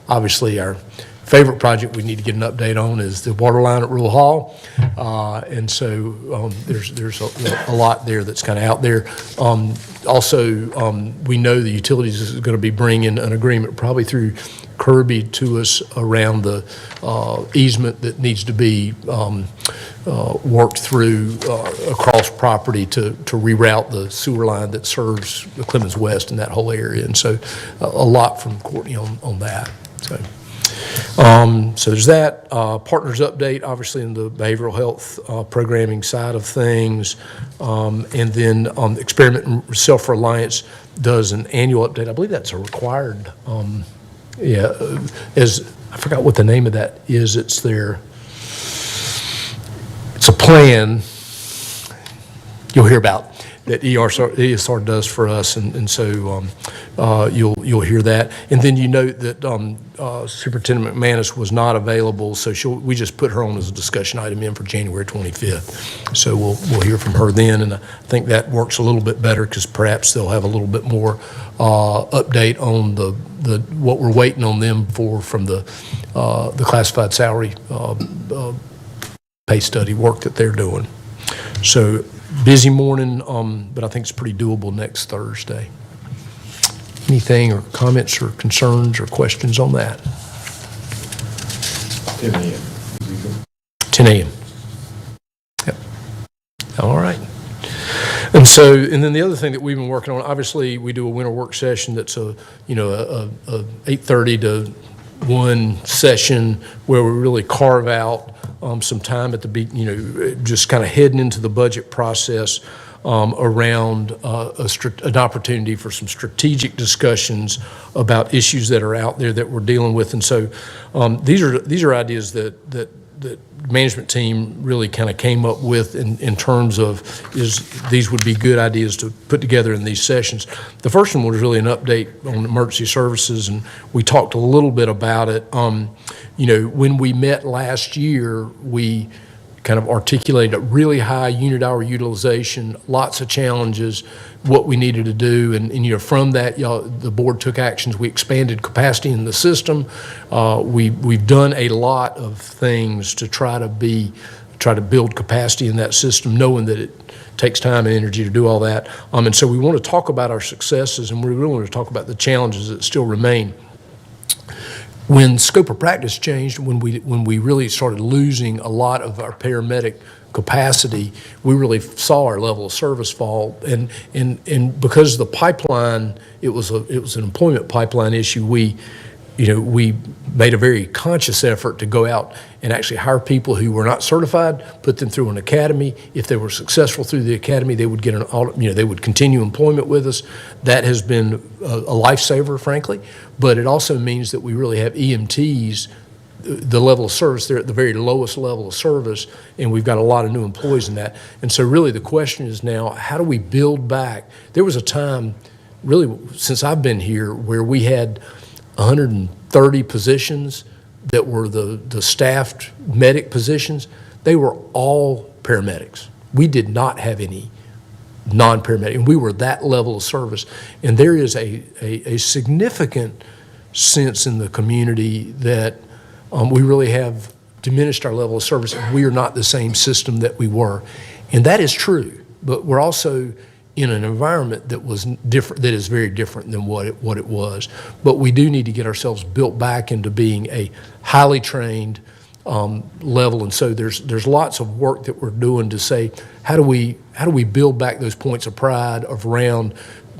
Obviously, our favorite project we need to get an update on is the water line at Rural Hall. And so there's a lot there that's kind of out there. Also, we know the utilities is going to be bringing an agreement probably through Kirby to us around the easement that needs to be worked through across property to reroute the sewer line that serves the Clemens West and that whole area. And so a lot from Courtney on that. So there's that. Partners update, obviously, in the behavioral health programming side of things. And then Experiment and Self-Reliance does an annual update. I believe that's a required, I forgot what the name of that is. It's a plan you'll hear about that ESR does for us, and so you'll hear that. And then you note that Superintendent McManus was not available, so we just put her on as a discussion item in for January 25th. So we'll hear from her then, and I think that works a little bit better because perhaps they'll have a little bit more update on the what we're waiting on them for from the classified salary pay study work that they're doing. So busy morning, but I think it's pretty doable next Thursday. Anything or comments or concerns or questions on that? 10 a.m. 10 a.m. Yep. All right. And then the other thing that we've been working on, obviously, we do a winter work session that's a 8:30 to 1 session where we really carve out some time at the just kind of heading into the budget process around an opportunity for some strategic discussions about issues that are out there that we're dealing with. And so these are ideas that management team really kind of came up with in terms of these would be good ideas to put together in these sessions. The first one was really an update on emergency services, and we talked a little bit about it. When we met last year, we kind of articulated a really high unit hour utilization, lots of challenges, what we needed to do. And from that, the board took actions. We expanded capacity in the system. We've done a lot of things to try to be try to build capacity in that system, knowing that it takes time and energy to do all that. And so we want to talk about our successes, and we really want to talk about the challenges that still remain. When scope of practice changed, when we really started losing a lot of our paramedic capacity, we really saw our level of service fall. And because the pipeline, it was an employment pipeline issue, we made a very conscious effort to go out and actually hire people who were not certified, put them through an academy. If they were successful through the academy, they would get they would continue employment with us. That has been a lifesaver, frankly. But it also means that we really have EMTs, the level of service, they're at the very lowest level of service, and we've got a lot of new employees in that. And so really the question is now, how do we build back? There was a time, really, since I've been here, where we had 130 positions that were the staffed medic positions. They were all paramedics. We did not have any non-paramedic, and we were that level of service. And there is a significant sense in the community that we really have diminished our level of service, and we are not the same system that we were. And that is true, but we're also in an environment that was different, that is very different than what it was. But we do need to get ourselves built back into being a highly trained level. And so there's lots of work that we're doing to say, how do we build back those points of pride around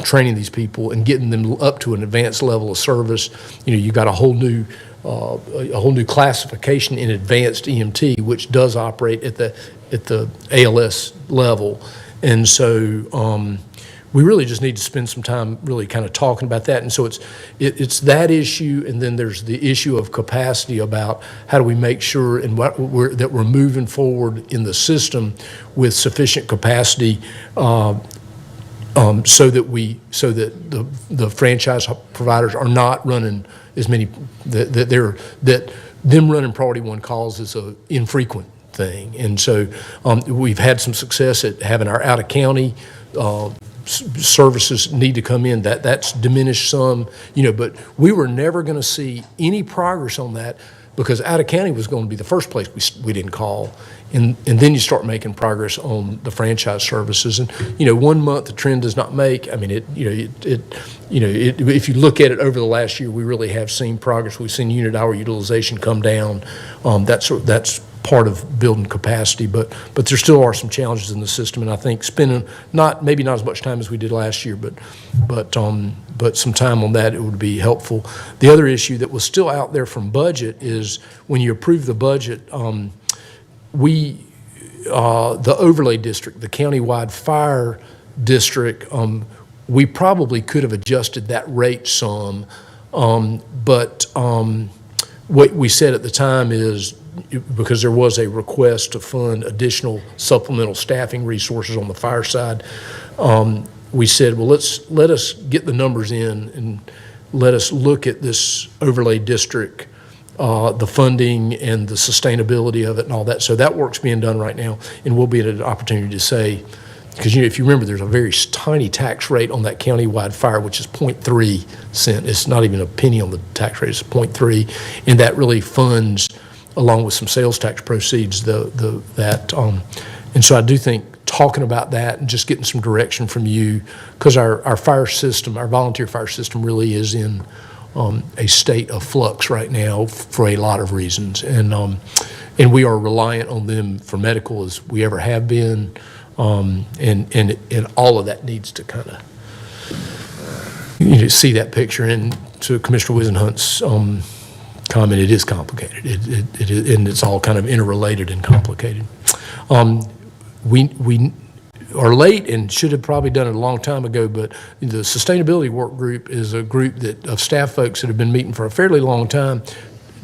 training these people and getting them up to an advanced level of service. You've got a whole new classification in advanced EMT, which does operate at the ALS level. And so we really just need to spend some time really kind of talking about that. And so it's that issue, and then there's the issue of capacity about how do we make sure that we're moving forward in the system with sufficient capacity so that the franchise providers are not running as many, that them running priority one calls is a infrequent thing. And so we've had some success at having our out-of-county services need to come in. That's diminished some, but we were never going to see any progress on that because out-of-county was going to be the first place we didn't call. And then you start making progress on the franchise services. And, 1 month the trend does not make. I mean, if you look at it over the last year, we really have seen progress. We've seen unit hour utilization come down. That's part of building capacity, but there still are some challenges in the system, and I think spending maybe not as much time as we did last year, but some time on that, it would be helpful. The other issue that was still out there from budget is when you approve the budget, the overlay district, the countywide fire district, we probably could have adjusted that rate some, but what we said at the time is, because there was a request to fund additional supplemental staffing resources on the fire side, we said, well, let us get the numbers in and let us look at this overlay district, the funding and the sustainability of it and all that. So that work's being done right now, and we'll be at an opportunity to say, because if you remember, there's a very tiny tax rate on that countywide fire, which is 0.3 cent. It's not even a penny on the tax rate, it's 0.3, and that really funds, along with some sales tax proceeds, and so I do think talking about that and just getting some direction from you, because our fire system, our volunteer fire system, really is in a state of flux right now for a lot of reasons, and we are reliant on them for medical as we ever have been, and all of that needs to kind of see that picture. And to Commissioner Wisenhunt's comment, it is complicated. And it's all kind of interrelated and complicated. We are late and should have probably done it a long time ago, but the Sustainability Work Group is a group of staff folks that have been meeting for a fairly long time,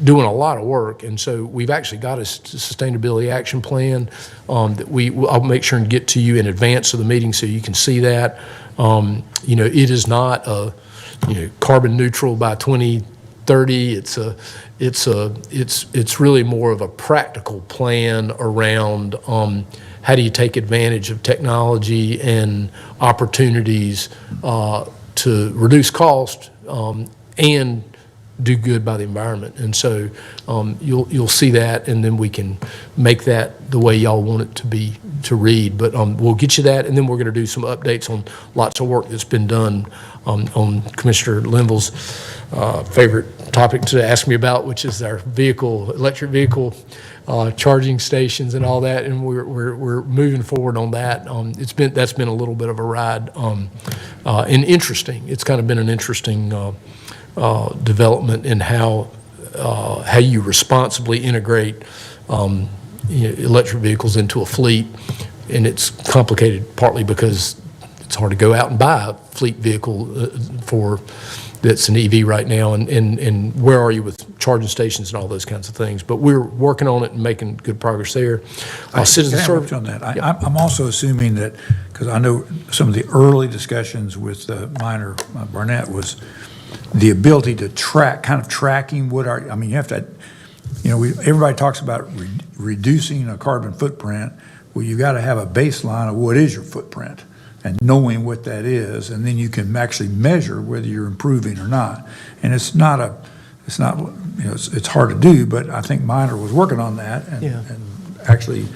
doing a lot of work. And so we've actually got a sustainability action plan that I'll make sure and get to you in advance of the meeting so you can see that. It is not a carbon neutral by 2030. It's really more of a practical plan around how do you take advantage of technology and opportunities to reduce cost and do good by the environment. And so you'll see that, and then we can make that the way y'all want it to be, to read. But we'll get you that, and then we're going to do some updates on lots of work that's been done on Commissioner Linville's favorite topic to ask me about, which is our electric vehicle charging stations and all that, and we're moving forward on that. That's been a little bit of a ride, and interesting. It's kind of been an interesting development in how you responsibly integrate electric vehicles into a fleet, and it's complicated partly because it's hard to go out and buy a fleet vehicle that's an EV right now, and where are you with charging stations and all those kinds of things. But we're working on it and making good progress there. Citizen Can I service interrupt on that? I'm also assuming that, because I know some of the early discussions with Minor Barnett was the ability to tracking what you have to, everybody talks about reducing a carbon footprint. Well, you got to have a baseline of what is your footprint and knowing what that is, and then you can actually measure whether you're improving or not. And it's hard to do, but I think Minor was working on that and actually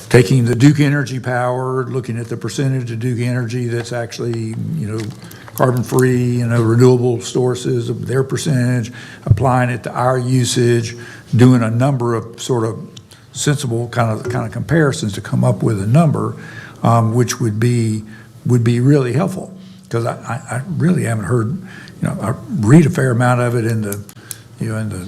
taking the Duke Energy power, looking at the percentage of Duke Energy that's actually, carbon-free, renewable sources of their percentage, applying it to our usage, doing a number of sort of sensible kind of comparisons to come up with a number, which would be really helpful. Because I really haven't heard, I read a fair amount of it in the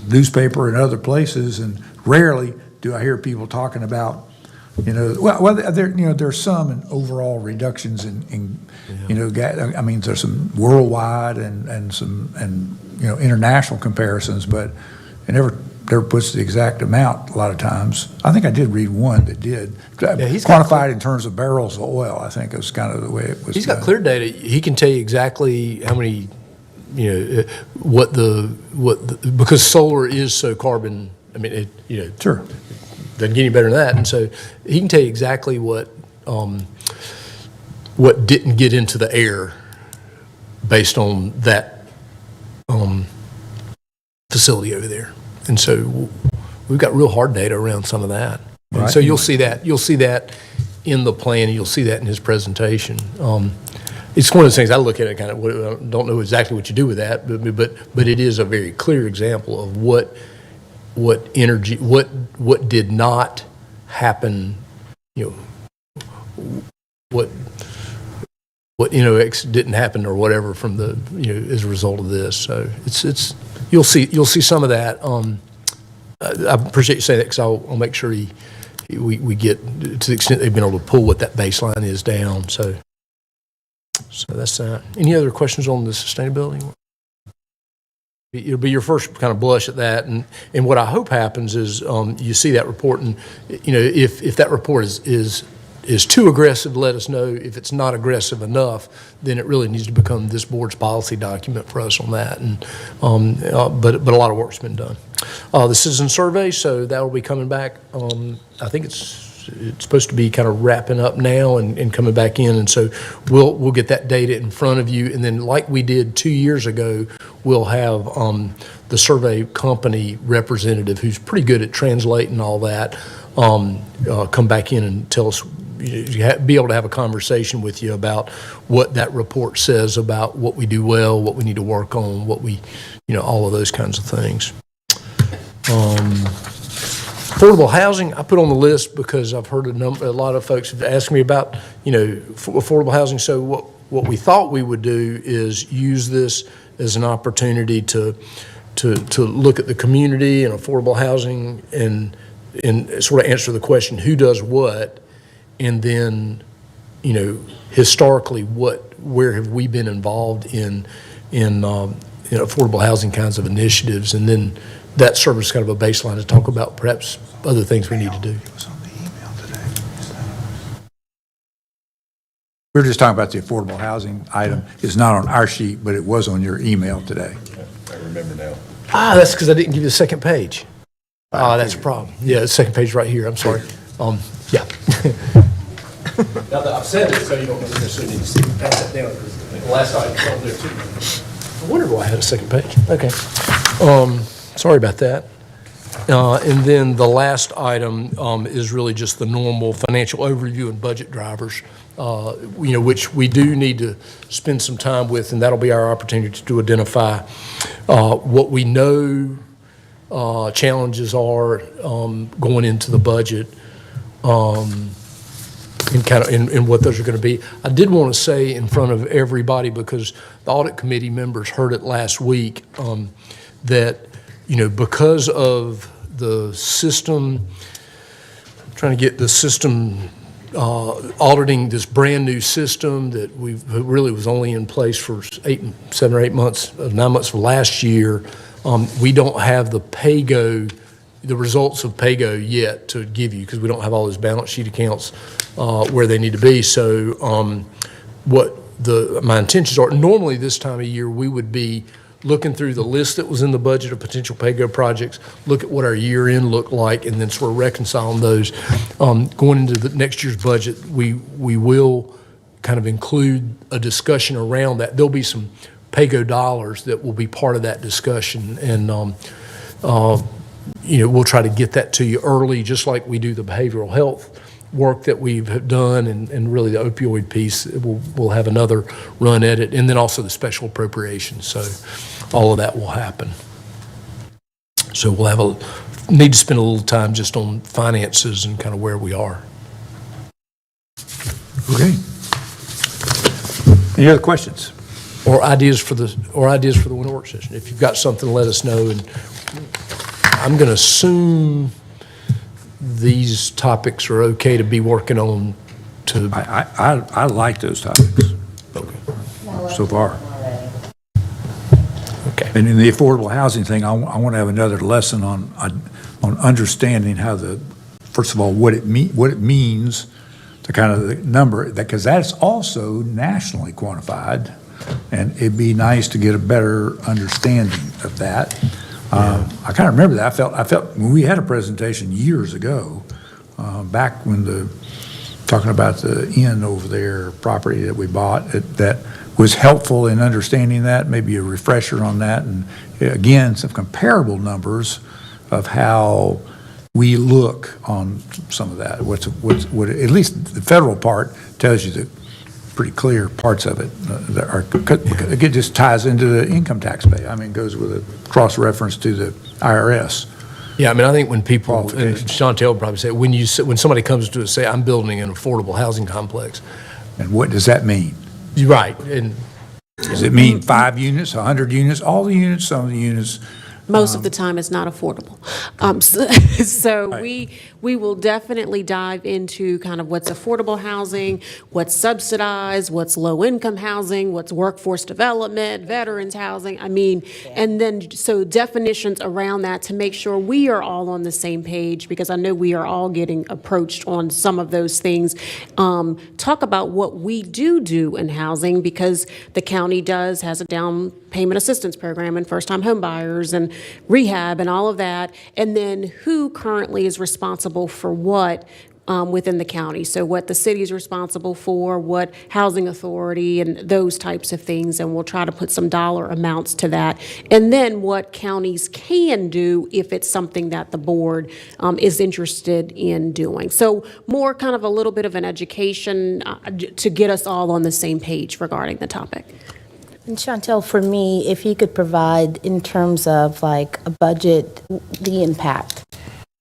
newspaper and other places, and rarely do I hear people talking about, there's some overall reductions in there's some worldwide and some international comparisons, but it never puts the exact amount a lot of times. I think I did read one that did. He's Quantified in terms of barrels of oil, I think is kind of the way it was. He's got clear data. He can tell you exactly how many, because solar is so carbon, Sure. doesn't get any better than that. And so he can tell you exactly what didn't get into the air based on that facility over there. And so we've got real hard data around some of that. And Right. so you'll see that in the plan, and you'll see that in his presentation. It's one of those things I look at it kind of, don't know exactly what you do with that, but it is a very clear example of what energy, what did not happen, what didn't happen or whatever from the, as a result of this. So you'll see some of that. I appreciate you saying that, because I'll make sure we get to the extent they've been able to pull what that baseline is down. So that's that. Any other questions on the sustainability? It'll be your first kind of blush at that, and what I hope happens is you see that report, and if that report is too aggressive, let us know. If it's not aggressive enough, then it really needs to become this board's policy document for us on that. And but a lot of work's been done. The citizen survey, so that will be coming back. I think it's supposed to be kind of wrapping up now and coming back in, and so we'll get that data in front of you, and then like we did 2 years ago, we'll have the survey company representative, who's pretty good at translating all that, come back in and tell us, be able to have a conversation with you about what that report says about what we do well, what we need to work on, what we, all of those kinds of things. Affordable housing, I put on the list because I've heard a lot of folks have asked me about, affordable housing. So what we thought we would do is use this as an opportunity to look at the community and affordable housing and sort of answer the question, who does what, and then, historically, where have we been involved in affordable housing kinds of initiatives, and then that serves as kind of a baseline to talk about perhaps other things we need to do. We were just talking about the affordable housing item. It's not on our sheet, but it was on your email today. I remember now. That's because I didn't give you the second page. That's a problem. Yeah, the second page right here, I'm sorry. Yeah. Now that I've said it, so you don't necessarily need to pass that down, because the last item was on there too. I wondered why I had a second page. Okay. Sorry about that. And then the last item is really just the normal financial overview and budget drivers, which we do need to spend some time with, and that'll be our opportunity to identify what we know challenges are going into the budget, and what those are going to be. I did want to say in front of everybody, because the audit committee members heard it last week, that because of the system, trying to get the system, auditing this brand-new system that really was only in place for 7 or 8 months, 9 months of last year, we don't have the results of PAYGO yet to give you, because we don't have all those balance sheet accounts where they need to be. So my intentions are, normally this time of year, we would be looking through the list that was in the budget of potential PAYGO projects, look at what our year end looked like, and then sort of reconciling those. Going into the next year's budget, we will kind of include a discussion around that. There'll be some PAYGO dollars that will be part of that discussion, and we'll try to get that to you early, just like we do the behavioral health work that we've done, and really the opioid piece, we'll have another run at it, and then also the special appropriations. So all of that will happen. So we'll need to spend a little time just on finances and kind of where we are. Okay. Any other questions? Or ideas for the winter work session. If you've got something, let us know. And I'm going to assume these topics are okay to be working on to. I like those topics Okay. so far. Okay. And in the affordable housing thing, I want to have another lesson on understanding how first of all, what it means, the kind of the number, because that's also nationally quantified, and it'd be nice to get a better understanding of that. I kind of remember that. I felt when we had a presentation years ago, back when talking about the inn over there, property that we bought, that was helpful in understanding that, maybe a refresher on that, and again, some comparable numbers of how we look on some of that. What at least the federal part tells you the pretty clear parts of it that are, it just ties into the income tax pay. I mean, goes with a cross-reference to the IRS. Yeah, I mean, I think when people, and Chantel would probably say, when somebody comes to us, say, I'm building an affordable housing complex. And what does that mean? You're right. And does it mean 5 units, 100 units, all the units, some of the units? Most of the time, it's not affordable. So Right. we will definitely dive into kind of what's affordable housing, what's subsidized, what's low-income housing, what's workforce development, veterans housing. I mean, and then, so definitions around that to make sure we are all on the same page, because I know we are all getting approached on some of those things. Talk about what we do in housing, because the county has a down payment assistance program and first-time home buyers and rehab and all of that, and then who currently is responsible for what within the county. So what the city is responsible for, what housing authority, and those types of things, and we'll try to put some dollar amounts to that. And then what counties can do if it's something that the board is interested in doing. So more kind of a little bit of an education to get us all on the same page regarding the topic. And Chantel, for me, if you could provide in terms of like a budget, the impact,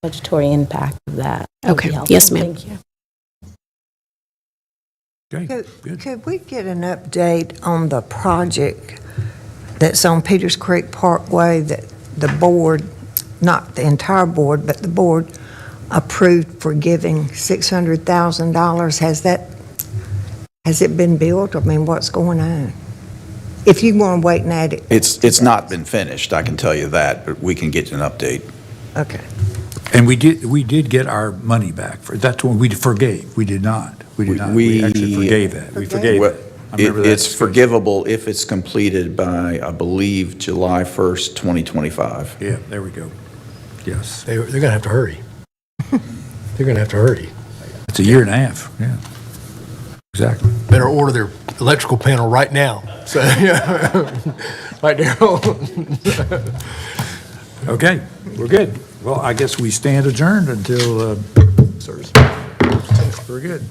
budgetary impact of that. would be Okay. helpful. Yes, ma'am. Thank you. Okay, good. Could we get an update on the project that's on Peters Creek Parkway that the board, not the entire board, but the board approved for giving $600,000? Has it been built? I mean, what's going on? If you want to wait and add it. It's not been finished, I can tell you that, but we can get you an update. Okay. And we did get our money back. That's when we forgave. We did not. We actually forgave that. We forgave Well, it. I remember that It's discussion. forgivable if it's completed by, I believe, July 1st, 2025. Yeah, there we go. Yes. they're going to have to hurry. They're going to have to hurry. It's a year and a half, yeah. Exactly. Better order their electrical panel right now. So, right there. Okay, we're good. Well, I guess we stand adjourned until, Thursday. We're good.